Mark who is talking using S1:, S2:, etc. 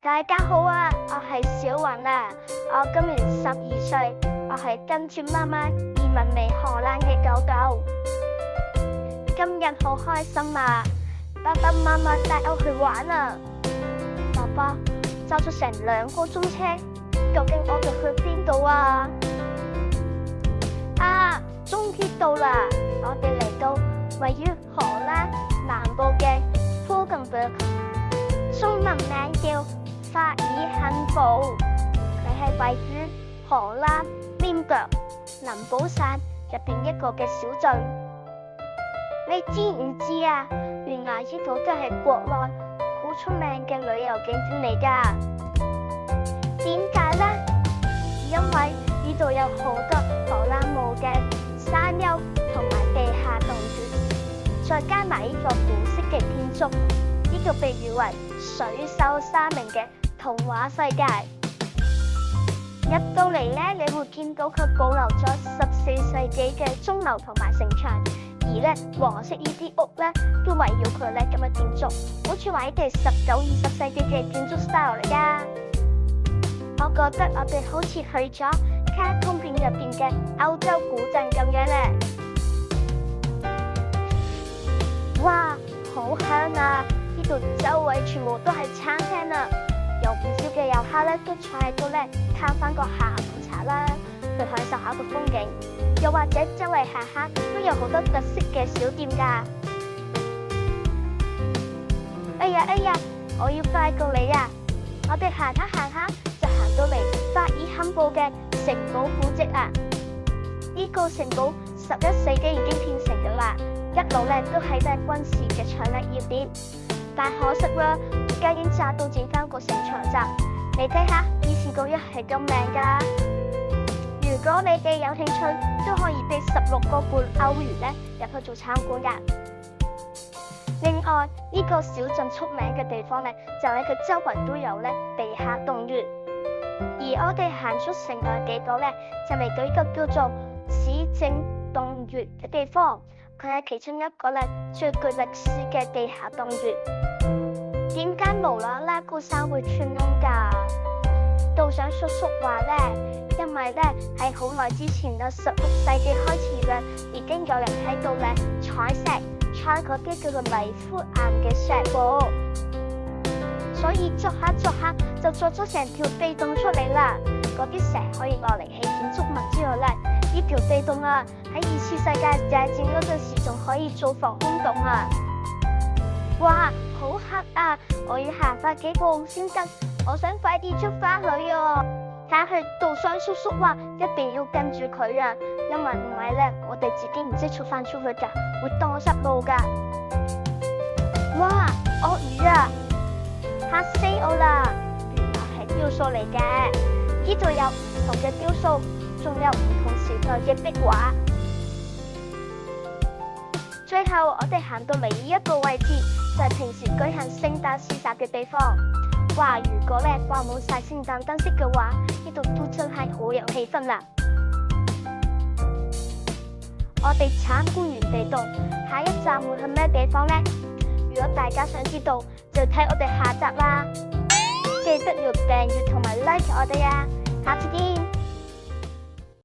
S1: 大家好啊，我係小雲啊，我今年12歲，我係跟住媽媽移民嚟荷蘭嘅狗狗。今日好開心啊，爸爸媽媽帶我去玩啊。爸爸揸咗成2個鐘車，究竟我哋去邊度啊？終於到啦！我哋嚟到位於荷蘭南部嘅Valkenburg，中文名叫法爾肯堡，佢係位於荷蘭廉腳林堡山入邊一個嘅小鎮。你知唔知啊？原來呢度都係國內好出名嘅旅遊景點嚟㗎。點解呢？因為呢度有好多荷蘭冇嘅山丘同埋地下洞穴，再加埋呢個古色嘅建築，呢個被譽為水秀山明嘅童話世界。入到嚟咧，你會見到佢保留咗14世紀嘅鐘樓同埋城牆，而咧黃色呢啲屋咧都圍繞佢咧咁嘅建築，好似話呢啲係19、20世紀嘅建築 style 嚟噶。我覺得我哋好似去咗卡通片入邊嘅歐洲古鎮咁樣咧。哇，好香啊！呢度周圍全部都係餐廳啊，有唔少嘅遊客咧都坐喺度咧攤翻個下午茶啦，去享受下個風景。又或者周圍行下都有好多特色嘅小店㗎。哎呀，我要快過你啊！我哋行下就行到嚟法爾肯堡嘅城堡古蹟啊！呢個城堡11世紀已經建成㗎啦，一路咧都係軍事嘅搶掠要點，但可惜啦，而家已經炸到剩翻個城牆咋。你睇下，以前個樣係咁靚㗎。如果你哋有興趣，都可以俾16個半歐元咧入去做參觀㗎。另外，呢個小鎮出名嘅地方咧，就係佢周圍都有咧地下洞穴。而我哋行出城外幾個咧，就嚟到一個叫做市政洞穴嘅地方，佢係其中一個咧最具歷史嘅地下洞穴。點解無啦啦個山會穿窿㗎？道長叔叔話咧，因為咧喺好耐之前嘅16世紀開始咧，已經有人喺度咧採石嗰啲叫做泥灰岩嘅石喎，所以鑿下就鑿咗成條地洞出嚟啦。嗰啲石可以攞嚟起建築物之外咧，呢條地洞啊喺2次世界大戰嗰陣時仲可以做防空洞啊！哇，好黑啊！我要行快幾步先得，我想快啲出翻去啊！但係道上叔叔話一定要跟住佢啊，因為唔係咧，我哋自己唔識出翻出去噶，會蕩失路噶。哇，鱷魚啊，嚇死我啦！原來係雕塑嚟嘅，呢度有唔同嘅雕塑，仲有唔同時代嘅壁畫。最後我哋行到嚟呢一個位置，就係平時舉行聖誕市集嘅地方。哇！如果咧掛滿晒聖誕燈飾嘅話，呢度都真係好有氣氛啦。我哋參觀完地洞，下一站會去咩地方呢？如果大家想知道，就睇我哋下集啦。記得要訂閱同埋 like 我哋啊！下次見。